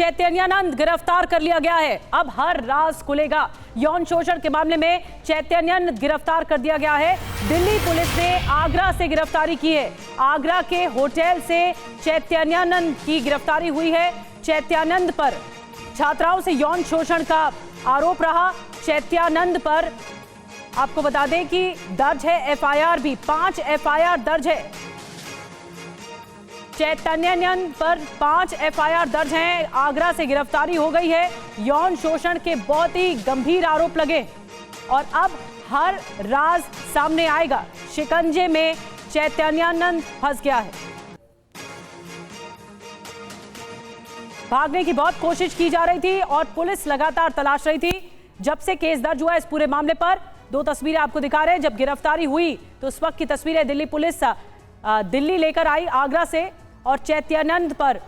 चैतन्यानंद गिरफ्तार कर लिया गया है। अब हर राज खुलेगा। यौन शोषण के मामले में चैतन्यानंद गिरफ्तार कर दिया गया है। दिल्ली पुलिस ने आगरा से गिरफ्तारी की है। आगरा के होटल से चैतन्यानंद की गिरफ्तारी हुई है। चैतन्यानंद पर छात्राओं से यौन शोषण का आरोप रहा। चैतन्यानंद पर आपको बता दें कि दर्ज है एफआईआर भी, 5 एफआईआर दर्ज है। चैतन्यानंद पर 5 एफआईआर दर्ज हैं। आगरा से गिरफ्तारी हो गई है। यौन शोषण के बहुत ही गंभीर आरोप लगे और अब हर राज सामने आएगा। शिकंजे में चैतन्यानंद फंस गया है। भागने की बहुत कोशिश की जा रही थी और पुलिस लगातार तलाश रही थी। जब से केस दर्ज हुआ इस पूरे मामले पर, 2 तस्वीरें आपको दिखा रहे हैं। जब गिरफ्तारी हुई तो उस वक्त की तस्वीरें, दिल्ली पुलिस दिल्ली लेकर आई आगरा से और चैतन्यानंद पर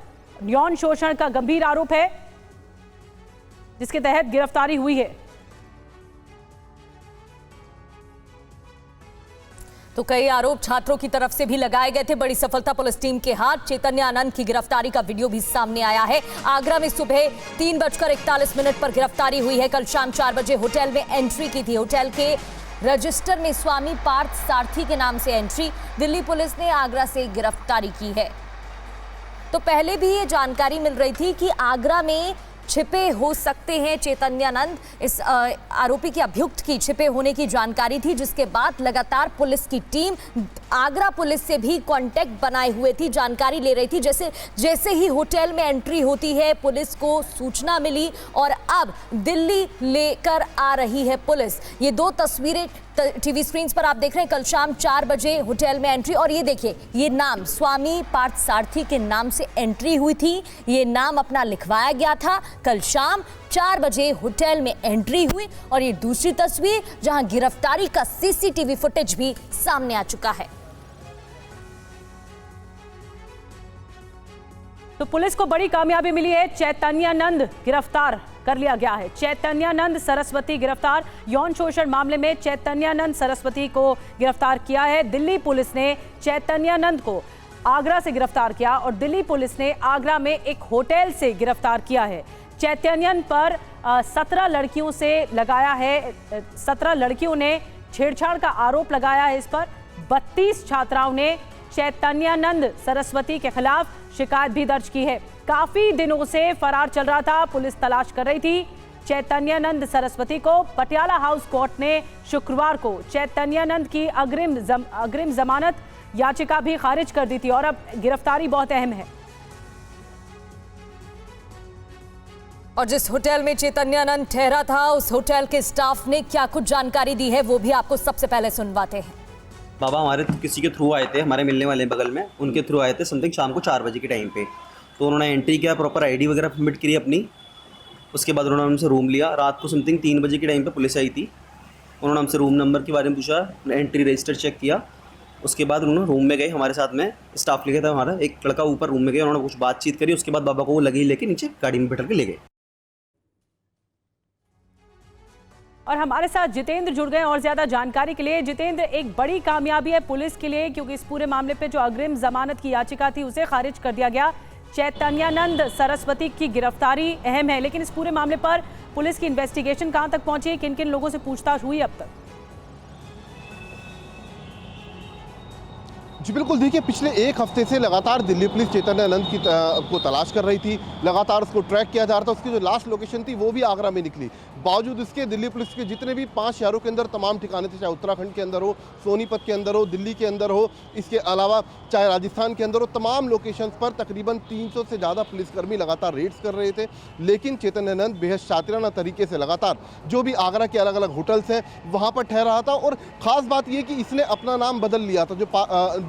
यौन शोषण का गंभीर आरोप है जिसके तहत गिरफ्तारी हुई है। तो कई आरोप छात्रों की तरफ से भी लगाए गए थे। बड़ी सफलता पुलिस टीम के हाथ चैतन्यानंद की गिरफ्तारी का वीडियो भी सामने आया है। आगरा में सुबह 3:41 पर गिरफ्तारी हुई है। कल शाम 4 बजे होटल में एंट्री की थी। होटल के रजिस्टर में स्वामी पार्थ सारथी के नाम से एंट्री। दिल्ली पुलिस ने आगरा से गिरफ्तारी की है। तो पहले भी ये जानकारी मिल रही थी कि आगरा में छिपे हो सकते हैं चैतन्यानंद। इस आरोपी के अभियुक्त की छिपे होने की जानकारी थी, जिसके बाद लगातार पुलिस की टीम आगरा पुलिस से भी कांटेक्ट बनाए हुए थी, जानकारी ले रही थी। जैसे ही होटल में एंट्री होती है पुलिस को सूचना मिली और अब दिल्ली लेकर आ रही है पुलिस। ये 2 तस्वीरें टीवी स्क्रीन पर आप देख रहे हैं। कल शाम 4 बजे होटल में एंट्री और ये देखिए, ये नाम स्वामी पार्थ सारथी के नाम से एंट्री हुई थी। ये नाम अपना लिखवाया गया था। कल शाम 4 बजे होटल में एंट्री हुई और ये दूसरी तस्वीर जहां गिरफ्तारी का सीसीटीवी फुटेज भी सामने आ चुका है। तो पुलिस को बड़ी कामयाबी मिली है। चैतन्यानंद गिरफ्तार कर लिया गया है। चैतन्यानंद सरस्वती गिरफ्तार। यौन शोषण मामले में चैतन्यानंद सरस्वती को गिरफ्तार किया है। दिल्ली पुलिस ने चैतन्यानंद को आगरा से गिरफ्तार किया और दिल्ली पुलिस ने आगरा में एक होटल से गिरफ्तार किया है। चैतन्यानंद पर 17 लड़कियों से लगाया है, 17 लड़कियों ने छेड़छाड़ का आरोप लगाया है। इस पर 32 छात्राओं ने चैतन्यानंद सरस्वती के खिलाफ शिकायत भी दर्ज की है। काफी दिनों से फरार चल रहा था, पुलिस तलाश कर रही थी। चैतन्यानंद सरस्वती को पटियाला हाउस कोर्ट ने शुक्रवार को चैतन्यानंद की अग्रिम जमानत याचिका भी खारिज कर दी थी और अब गिरफ्तारी बहुत अहम है। और जिस होटल में चैतन्यानंद ठहरा था उस होटल के स्टाफ ने क्या कुछ जानकारी दी है वो भी आपको सबसे पहले सुनवाते हैं। बाबा हमारे किसी के थ्रू आए थे, हमारे मिलने वाले बगल में, उनके थ्रू आए थे समथिंग शाम को 4 बजे के टाइम पे। तो उन्होंने एंट्री किया, प्रॉपर आईडी वगैरह सबमिट करी अपनी। उसके बाद उन्होंने हमसे रूम लिया। रात को समथिंग 3 बजे के टाइम पे पुलिस आई थी। उन्होंने हमसे रूम नंबर के बारे में पूछा, एंट्री रजिस्टर चेक किया। उसके बाद उन्होंने रूम में गए, हमारे साथ में स्टाफ लिखा था हमारा, एक लड़का ऊपर रूम में गया, उन्होंने कुछ बातचीत करी। उसके बाद बाबा को वो लगे ही लेके नीचे गाड़ी में बैठा के ले गए। और हमारे साथ जितेंद्र जुड़ गए और ज्यादा जानकारी के लिए। जितेंद्र, एक बड़ी कामयाबी है पुलिस के लिए क्योंकि इस पूरे मामले पे जो अग्रिम जमानत की याचिका थी उसे खारिज कर दिया गया। चैतन्यानंद सरस्वती की गिरफ्तारी अहम है, लेकिन इस पूरे मामले पर पुलिस की इन्वेस्टिगेशन कहां तक पहुंची, किन किन लोगों से पूछताछ हुई अब तक? जी बिल्कुल, देखिए पिछले 1 हफ्ते से लगातार दिल्ली पुलिस चैतन्यानंद को तलाश कर रही थी, लगातार उसको ट्रैक किया जा रहा था। उसकी जो लास्ट लोकेशन थी वो भी आगरा में निकली। बावजूद इसके दिल्ली पुलिस के जितने भी 5 शहरों के अंदर तमाम ठिकाने थे, चाहे उत्तराखंड के अंदर हो, सोनीपत के अंदर हो, दिल्ली के अंदर हो, इसके अलावा चाहे राजस्थान के अंदर हो, तमाम लोकेशंस पर तकरीबन 300 से ज़्यादा पुलिसकर्मी लगातार रेड्स कर रहे थे। लेकिन चैतन्यानंद बेहद शातिराना तरीके से लगातार जो भी आगरा के अलग अलग होटल्स हैं वहाँ पर ठहर रहा था। और ख़ास बात यह कि इसने अपना नाम बदल लिया था।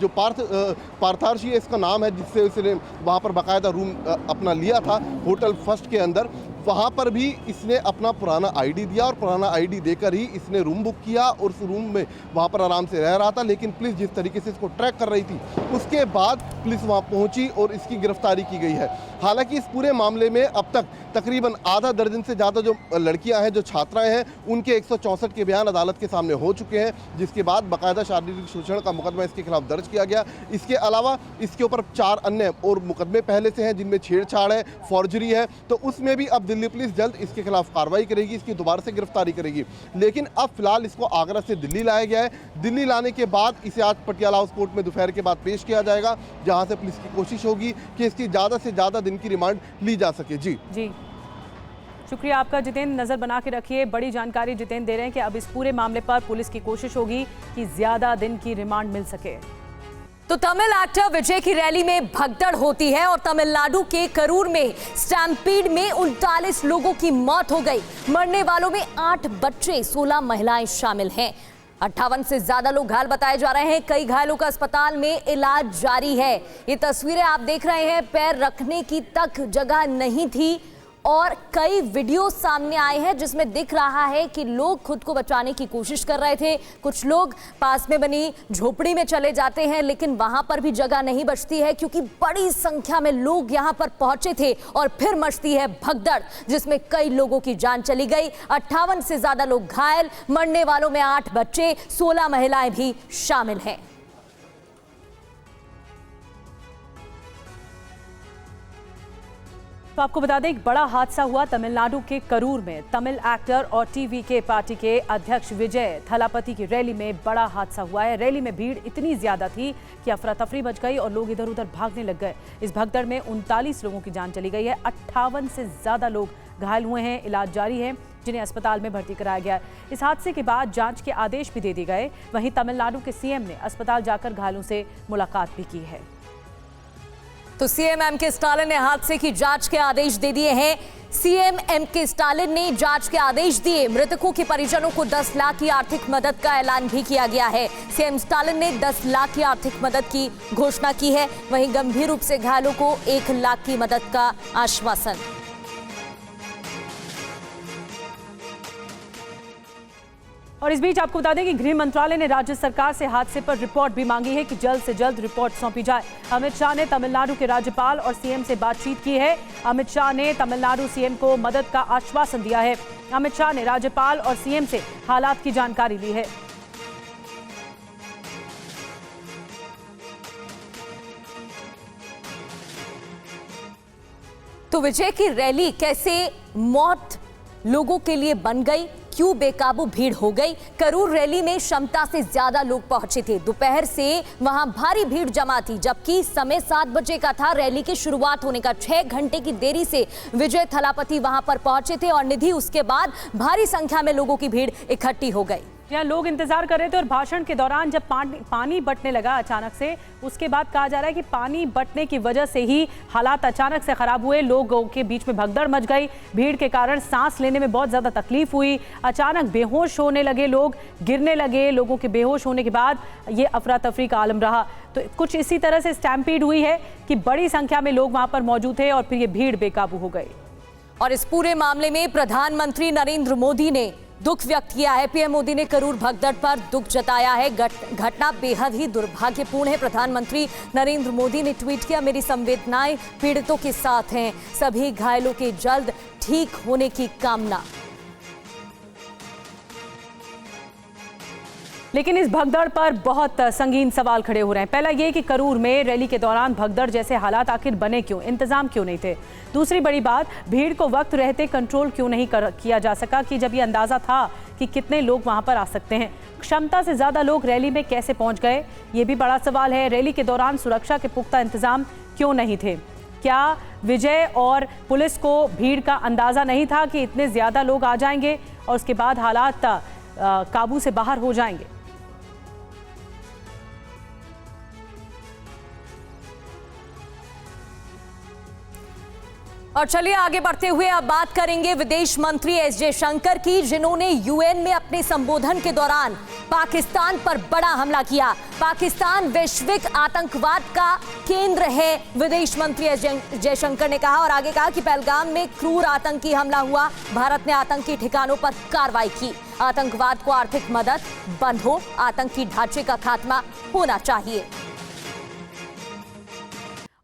जो पार्थार्शी इसका नाम है, जिससे इसने वहाँ पर बाकायदा रूम अपना लिया था होटल फर्स्ट के अंदर। वहाँ पर भी इसने अपना पुराना आईडी दिया और पुराना आईडी देकर ही इसने रूम बुक किया और उस रूम में वहाँ पर आराम से रह रहा था। लेकिन पुलिस जिस तरीके से इसको ट्रैक कर रही थी, उसके बाद पुलिस वहाँ पहुँची और इसकी गिरफ्तारी की गई है। हालांकि इस पूरे मामले में अब तक तकरीबन आधा दर्जन से ज़्यादा जो लड़कियां हैं, जो छात्राएं हैं, उनके 164 के बयान अदालत के सामने हो चुके हैं, जिसके बाद बाकायदा शारीरिक शोषण का मुकदमा इसके खिलाफ दर्ज किया गया। इसके अलावा इसके ऊपर 4 अन्य और मुकदमे पहले से हैं, जिनमें छेड़छाड़ है, फॉर्जरी है। तो उसमें भी अब दिल्ली पुलिस जल्द इसके खिलाफ कार्रवाई करेगी, इसकी दोबारा से गिरफ्तारी करेगी। लेकिन अब फिलहाल इसको आगरा से दिल्ली लाया गया है। दिल्ली लाने के बाद इसे आज पटियाला हाउस कोर्ट में दोपहर के बाद पेश किया जाएगा, जहाँ से पुलिस की कोशिश होगी कि इसकी ज़्यादा से ज़्यादा दिन की रिमांड ली जा सके। जी शुक्रिया आपका जितेंद्र, नजर बना के रखिए। बड़ी जानकारी जितेंद्र दे रहे हैं कि अब इस पूरे मामले पर पुलिस की कोशिश होगी कि ज्यादा दिन की रिमांड मिल सके। तो तमिल एक्टर विजय की रैली में भगदड़ होती है और तमिलनाडु के करूर में स्टैम्पीड में 39 लोगों की मौत हो गई। मरने वालों में 8 बच्चे, 16 महिलाएं शामिल हैं। 58 से ज्यादा लोग घायल बताए जा रहे हैं। कई घायलों का अस्पताल में इलाज जारी है। ये तस्वीरें आप देख रहे हैं, पैर रखने की तक जगह नहीं थी और कई वीडियो सामने आए हैं जिसमें दिख रहा है कि लोग खुद को बचाने की कोशिश कर रहे थे। कुछ लोग पास में बनी झोपड़ी में चले जाते हैं, लेकिन वहां पर भी जगह नहीं बचती है क्योंकि बड़ी संख्या में लोग यहां पर पहुंचे थे और फिर मचती है भगदड़, जिसमें कई लोगों की जान चली गई। 58 से ज्यादा लोग घायल, मरने वालों में 8 बच्चे, 16 महिलाएं भी शामिल हैं। तो आपको बता दें, एक बड़ा हादसा हुआ तमिलनाडु के करूर में। तमिल एक्टर और टीवी के पार्टी के अध्यक्ष विजय थलापति की रैली में बड़ा हादसा हुआ है। रैली में भीड़ इतनी ज्यादा थी कि अफरा तफरी मच गई और लोग इधर उधर भागने लग गए। इस भगदड़ में 39 लोगों की जान चली गई है। 58 से ज्यादा लोग घायल हुए हैं। इलाज जारी है, जिन्हें अस्पताल में भर्ती कराया गया है। इस हादसे के बाद जांच के आदेश भी दे दिए गए। वहीं तमिलनाडु के सीएम ने अस्पताल जाकर घायलों से मुलाकात भी की है। तो सीएम एम के स्टालिन ने हादसे की जांच के आदेश दे दिए हैं। सीएम एम के स्टालिन ने जांच के आदेश दिए। मृतकों के परिजनों को 10 लाख की आर्थिक मदद का ऐलान भी किया गया है। सीएम स्टालिन ने 10 लाख की आर्थिक मदद की घोषणा की है। वहीं गंभीर रूप से घायलों को 1 लाख की मदद का आश्वासन। और इस बीच आपको बता दें कि गृह मंत्रालय ने राज्य सरकार से हादसे पर रिपोर्ट भी मांगी है कि जल्द से जल्द रिपोर्ट सौंपी जाए। अमित शाह ने तमिलनाडु के राज्यपाल और सीएम से बातचीत की है। अमित शाह ने तमिलनाडु सीएम को मदद का आश्वासन दिया है। अमित शाह ने राज्यपाल और सीएम से हालात की जानकारी ली है। तो विजय की रैली कैसे मौत लोगों के लिए बन गई, क्यों बेकाबू भीड़ हो गई? करूर रैली में क्षमता से ज्यादा लोग पहुंचे थे। दोपहर से वहां भारी भीड़ जमा थी, जबकि समय 7 बजे का था रैली की शुरुआत होने का। 6 घंटे की देरी से विजय थलापति वहां पर पहुंचे थे और निधि उसके बाद भारी संख्या में लोगों की भीड़ इकट्ठी हो गई। यहाँ लोग इंतजार कर रहे थे और भाषण के दौरान जब पानी बटने लगा अचानक से, उसके बाद कहा जा रहा है कि पानी बटने की वजह से ही हालात अचानक से खराब हुए। लोगों के बीच में भगदड़ मच गई। भीड़ के कारण सांस लेने में बहुत ज़्यादा तकलीफ हुई। अचानक बेहोश होने लगे लोग, गिरने लगे। लोगों के बेहोश होने के बाद ये अफरा तफरी का आलम रहा। तो कुछ इसी तरह से स्टैम्पीड हुई है कि बड़ी संख्या में लोग वहाँ पर मौजूद थे और फिर ये भीड़ बेकाबू हो गई। और इस पूरे मामले में प्रधानमंत्री नरेंद्र मोदी ने दुख व्यक्त किया है। पीएम मोदी ने करूर भगदड़ पर दुख जताया है। घटना बेहद ही दुर्भाग्यपूर्ण है। प्रधानमंत्री नरेंद्र मोदी ने ट्वीट किया, मेरी संवेदनाएं पीड़ितों के साथ हैं, सभी घायलों के जल्द ठीक होने की कामना। लेकिन इस भगदड़ पर बहुत संगीन सवाल खड़े हो रहे हैं। पहला ये कि करूर में रैली के दौरान भगदड़ जैसे हालात आखिर बने क्यों, इंतजाम क्यों नहीं थे? दूसरी बड़ी बात, भीड़ को वक्त रहते कंट्रोल क्यों नहीं किया जा सका कि जब ये अंदाजा था कि कितने लोग वहां पर आ सकते हैं? क्षमता से ज्यादा लोग रैली में कैसे पहुंच गए, ये भी बड़ा सवाल है। रैली के दौरान सुरक्षा के पुख्ता इंतजाम क्यों नहीं थे? क्या विजय और पुलिस को भीड़ का अंदाजा नहीं था कि इतने ज्यादा लोग आ जाएंगे और उसके बाद हालात काबू से बाहर हो जाएंगे? और चलिए आगे बढ़ते हुए अब बात करेंगे विदेश मंत्री एस जयशंकर की, जिन्होंने यूएन में अपने संबोधन के दौरान पाकिस्तान पर बड़ा हमला किया। पाकिस्तान वैश्विक आतंकवाद का केंद्र है, विदेश मंत्री एस जयशंकर ने कहा, और आगे कहा कि पहलगाम में क्रूर आतंकी हमला हुआ, भारत ने आतंकी ठिकानों पर कार्रवाई की। आतंकवाद को आर्थिक मदद बंद हो, आतंकी ढांचे का खात्मा होना चाहिए।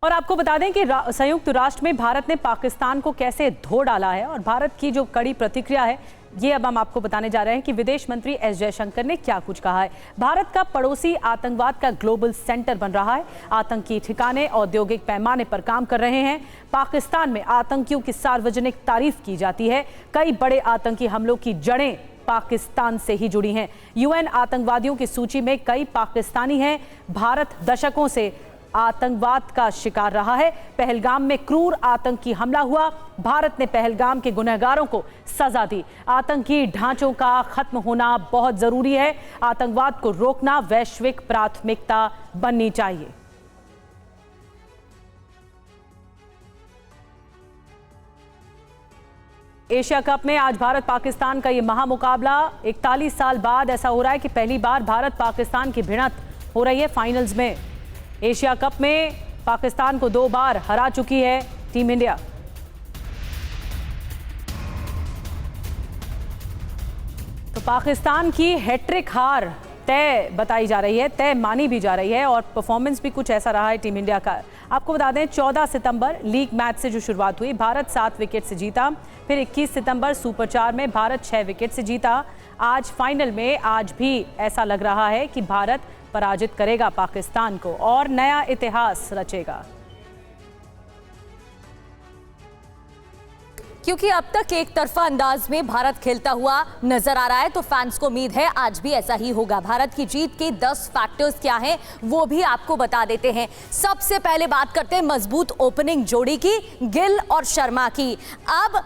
और आपको बता दें कि संयुक्त राष्ट्र में भारत ने पाकिस्तान को कैसे धो डाला है और भारत की जो कड़ी प्रतिक्रिया है, ये अब हम आपको बताने जा रहे हैं कि विदेश मंत्री एस जयशंकर ने क्या कुछ कहा है। भारत का पड़ोसी आतंकवाद का ग्लोबल सेंटर बन रहा है, आतंकी ठिकाने औद्योगिक पैमाने पर काम कर रहे हैं। पाकिस्तान में आतंकियों की सार्वजनिक तारीफ की जाती है। कई बड़े आतंकी हमलों की जड़ें पाकिस्तान से ही जुड़ी हैं। यूएन आतंकवादियों की सूची में कई पाकिस्तानी हैं। भारत दशकों से आतंकवाद का शिकार रहा है। पहलगाम में क्रूर आतंकी हमला हुआ, भारत ने पहलगाम के गुनहगारों को सजा दी। आतंकी ढांचों का खत्म होना बहुत जरूरी है। आतंकवाद को रोकना वैश्विक प्राथमिकता बननी चाहिए। एशिया कप में आज भारत पाकिस्तान का ये महामुकाबला 41 साल बाद ऐसा हो रहा है कि पहली बार भारत पाकिस्तान की भिड़ंत हो रही है फाइनल्स में। एशिया कप में पाकिस्तान को 2 बार हरा चुकी है टीम इंडिया। तो पाकिस्तान की हैट्रिक हार तय बताई जा रही है, तय मानी भी जा रही है, और परफॉर्मेंस भी कुछ ऐसा रहा है टीम इंडिया का। आपको बता दें 14 सितंबर लीग मैच से जो शुरुआत हुई, भारत 7 विकेट से जीता। फिर 21 सितंबर सुपर 4 में भारत 6 विकेट से जीता। आज फाइनल में आज भी ऐसा लग रहा है कि भारत पराजित करेगा पाकिस्तान को और नया इतिहास रचेगा। क्योंकि अब तक एक तरफा अंदाज में भारत खेलता हुआ नजर आ रहा है, तो फैंस को उम्मीद है आज भी ऐसा ही होगा। भारत की जीत के 10 फैक्टर्स क्या हैं वो भी आपको बता देते हैं। सबसे पहले बात करते हैं मजबूत ओपनिंग जोड़ी की, गिल और शर्मा की। अब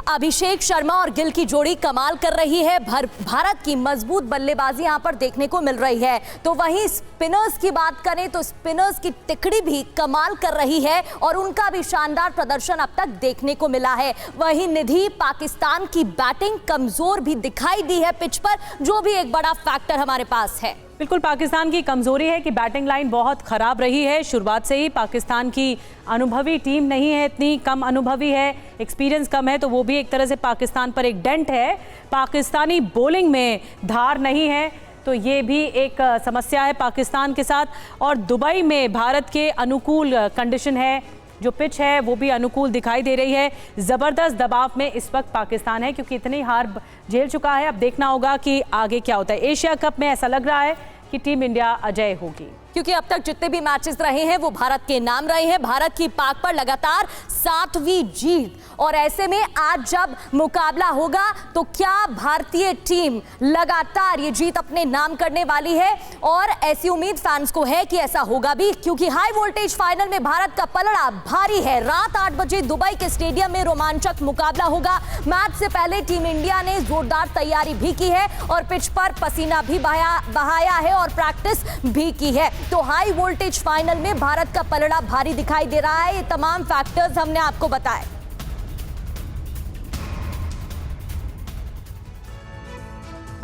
अभिषेक शर्मा और गिल की जोड़ी कमाल कर रही है। भारत की मजबूत बल्लेबाजी यहां पर देखने को मिल रही है। तो वहीं स्पिनर्स की बात करें तो स्पिनर्स की टिकड़ी भी कमाल कर रही है और उनका भी शानदार प्रदर्शन अब तक देखने को मिला है। वहीं निधि, पाकिस्तान की बैटिंग कमजोर भी दिखाई दी है पिच पर, जो भी एक बड़ा फैक्टर हमारे पास है। बिल्कुल, पाकिस्तान की कमजोरी है कि बैटिंग लाइन बहुत खराब रही है शुरुआत से ही। पाकिस्तान की अनुभवी टीम नहीं है, इतनी कम अनुभवी है, एक्सपीरियंस कम है, तो वो भी एक तरह से पाकिस्तान पर एक डेंट है। पाकिस्तानी बॉलिंग में धार नहीं है, तो ये भी एक समस्या है पाकिस्तान के साथ। और दुबई में भारत के अनुकूल कंडीशन है, जो पिच है वो भी अनुकूल दिखाई दे रही है। ज़बरदस्त दबाव में इस वक्त पाकिस्तान है क्योंकि इतनी हार झेल चुका है। अब देखना होगा कि आगे क्या होता है। एशिया कप में ऐसा लग रहा है कि टीम इंडिया अजेय होगी, क्योंकि अब तक जितने भी मैचेस रहे हैं वो भारत के नाम रहे हैं। भारत की पाक पर लगातार 7वीं जीत, और ऐसे में आज जब मुकाबला होगा तो क्या भारतीय टीम लगातार ये जीत अपने नाम करने वाली है, और ऐसी उम्मीद फैंस को है कि ऐसा होगा भी, क्योंकि हाई वोल्टेज फाइनल में भारत का पलड़ा भारी है। रात 8 बजे दुबई के स्टेडियम में रोमांचक मुकाबला होगा। मैच से पहले टीम इंडिया ने जोरदार तैयारी भी की है और पिच पर पसीना भी बहाया है और प्रैक्टिस भी की है। तो हाई वोल्टेज फाइनल में भारत का पलड़ा भारी दिखाई दे रहा है। ये तमाम फैक्टर्स हमने आपको बताए।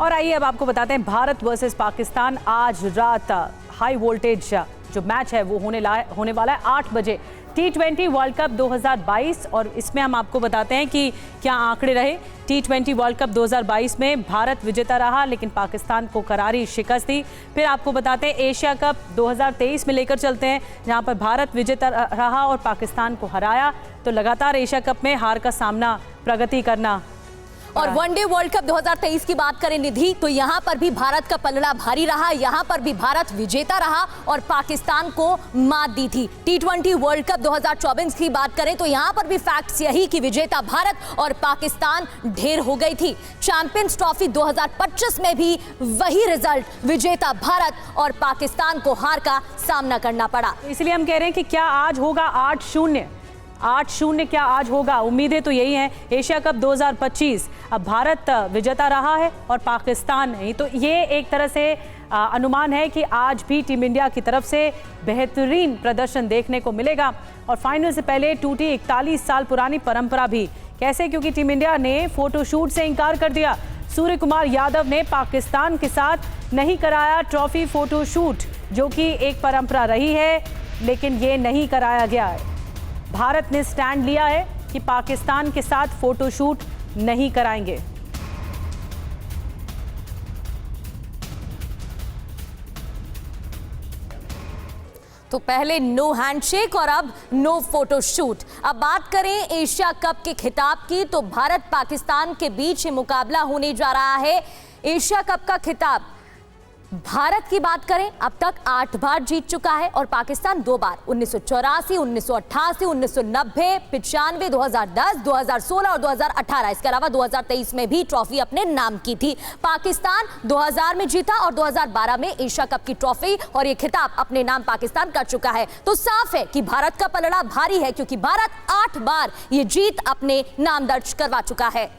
और आइए अब आपको बताते हैं भारत वर्सेस पाकिस्तान। आज रात हाई वोल्टेज जो मैच है वो होने वाला है 8 बजे। T20 वर्ल्ड कप 2022, और इसमें हम आपको बताते हैं कि क्या आंकड़े रहे। T20 वर्ल्ड कप 2022 में भारत विजेता रहा, लेकिन पाकिस्तान को करारी शिकस्त दी। फिर आपको बताते हैं एशिया कप 2023 में लेकर चलते हैं, जहां पर भारत विजेता रहा और पाकिस्तान को हराया। तो लगातार एशिया कप में हार का सामना, प्रगति करना। और वनडे वर्ल्ड कप 2023 की बात करें निधि, तो यहां पर भी भारत का पलड़ा भारी रहा, यहां पर भी भारत विजेता रहा और पाकिस्तान को मात दी थी। T20 वर्ल्ड कप 2024 की बात करें तो यहां पर भी फैक्ट्स यही कि विजेता भारत और पाकिस्तान ढेर हो गई थी। चैंपियंस ट्रॉफी 2025 में भी वही रिजल्ट, विजेता भारत और पाकिस्तान को हार का सामना करना पड़ा। इसलिए हम कह रहे हैं कि क्या आज होगा 8-0 क्या आज होगा? उम्मीदें तो यही हैं। एशिया कप 2025 अब भारत विजेता रहा है और पाकिस्तान नहीं, तो ये एक तरह से अनुमान है कि आज भी टीम इंडिया की तरफ से बेहतरीन प्रदर्शन देखने को मिलेगा और फाइनल से पहले टूटी 41 साल पुरानी परंपरा भी। कैसे? क्योंकि टीम इंडिया ने फोटोशूट से इनकार कर दिया। सूर्य कुमार यादव ने पाकिस्तान के साथ नहीं कराया ट्रॉफी फोटोशूट, जो कि एक परंपरा रही है, लेकिन ये नहीं कराया गया है। भारत ने स्टैंड लिया है कि पाकिस्तान के साथ फोटोशूट नहीं कराएंगे। तो पहले नो हैंडशेक और अब नो फोटोशूट। अब बात करें एशिया कप के खिताब की, तो भारत पाकिस्तान के बीच ये मुकाबला होने जा रहा है। एशिया कप का खिताब भारत की बात करें, अब तक 8 बार जीत चुका है और पाकिस्तान 2 बार, 1984, 1988, 1990, 95, 2010, 2016 और 2018। इसके अलावा 2023 में भी ट्रॉफी अपने नाम की थी। पाकिस्तान 2000 में जीता और 2012 में एशिया कप की ट्रॉफी और ये खिताब अपने नाम पाकिस्तान कर चुका है। तो साफ है कि भारत का पलड़ा भारी है, क्योंकि भारत 8 बार ये जीत अपने नाम दर्ज करवा चुका है।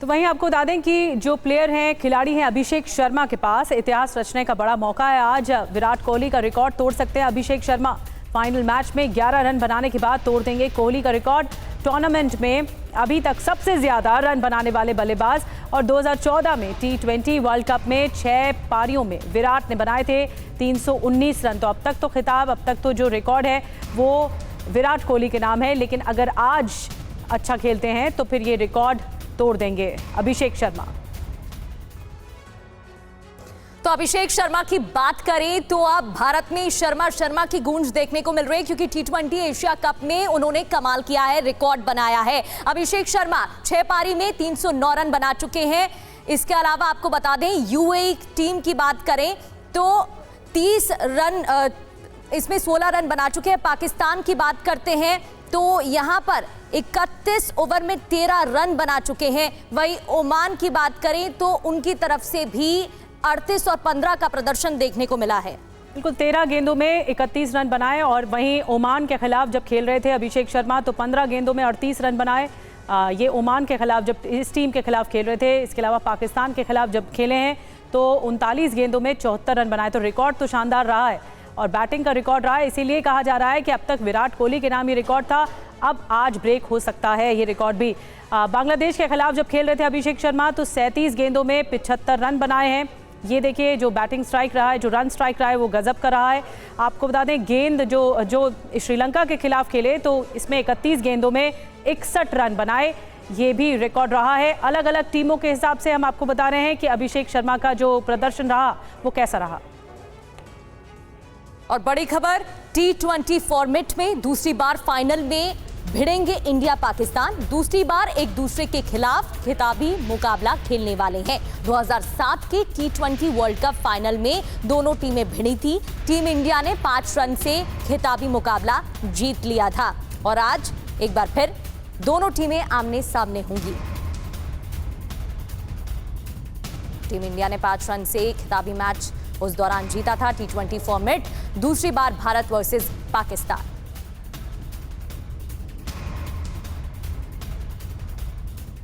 तो वहीं आपको बता दें कि जो प्लेयर हैं, खिलाड़ी हैं अभिषेक शर्मा के पास इतिहास रचने का बड़ा मौका है। आज विराट कोहली का रिकॉर्ड तोड़ सकते हैं अभिषेक शर्मा। फाइनल मैच में 11 रन बनाने के बाद तोड़ देंगे कोहली का रिकॉर्ड। टूर्नामेंट में अभी तक सबसे ज्यादा रन बनाने वाले बल्लेबाज और 2014 में T20 वर्ल्ड कप में 6 पारियों में विराट ने बनाए थे 319 रन। तो अब तक तो खिताब, अब तक तो जो रिकॉर्ड है वो विराट कोहली के नाम है, लेकिन अगर आज अच्छा खेलते हैं तो फिर ये रिकॉर्ड तोड़ देंगे अभिषेक शर्मा। तो अभिषेक शर्मा की बात करें तो अब भारत में शर्मा की गूंज देखने को मिल रही है, क्योंकि T20 एशिया कप में उन्होंने कमाल किया है, रिकॉर्ड बनाया है। अभिषेक शर्मा 6 पारी में 309 रन बना चुके हैं। इसके अलावा आपको बता दें यूएई टीम की बात करें तो 30 रन, इसमें 16 रन बना चुके हैं। पाकिस्तान की बात करते हैं तो यहां पर 31 ओवर में 13 रन बना चुके हैं। वहीं ओमान की बात करें तो उनकी तरफ से भी 38 और 15 का प्रदर्शन देखने को मिला है। बिल्कुल, 13 गेंदों में 31 रन बनाए और वहीं ओमान के खिलाफ जब खेल रहे थे अभिषेक शर्मा तो 15 गेंदों में 38 रन बनाए। ये ओमान के खिलाफ जब इस टीम के खिलाफ खेल रहे थे। इसके अलावा पाकिस्तान के खिलाफ जब खेले हैं तो 39 गेंदों में 74 रन बनाए। तो रिकॉर्ड तो शानदार रहा है और बैटिंग का रिकॉर्ड रहा है। इसीलिए कहा जा रहा है कि अब तक विराट कोहली के नाम ये रिकॉर्ड था, अब आज ब्रेक हो सकता है ये रिकॉर्ड भी। बांग्लादेश के खिलाफ जब खेल रहे थे अभिषेक शर्मा तो 37 गेंदों में 75 रन बनाए हैं। ये देखिए, जो बैटिंग स्ट्राइक रहा है, जो रन स्ट्राइक रहा है वो गजब का रहा है। आपको बता दें गेंद जो श्रीलंका के खिलाफ खेले तो इसमें 31 गेंदों में 61 रन बनाए, ये भी रिकॉर्ड रहा है। अलग अलग टीमों के हिसाब से हम आपको बता रहे हैं कि अभिषेक शर्मा का जो प्रदर्शन रहा वो कैसा रहा। और बड़ी खबर, T20 फॉर्मेट में दूसरी बार फाइनल में भिड़ेंगे इंडिया पाकिस्तान। दूसरी बार एक दूसरे के खिलाफ खिताबी मुकाबला खेलने वाले हैं। 2007 के T20 वर्ल्ड कप फाइनल में दोनों टीमें भिड़ी थी। टीम इंडिया ने 5 रन से खिताबी मुकाबला जीत लिया था और आज एक बार फिर दोनों टीमें आमने सामने होंगी। टीम इंडिया ने 5 रन से खिताबी मैच उस दौरान जीता था T20 फॉर्मेट। दूसरी बार भारत वर्सेस पाकिस्तान।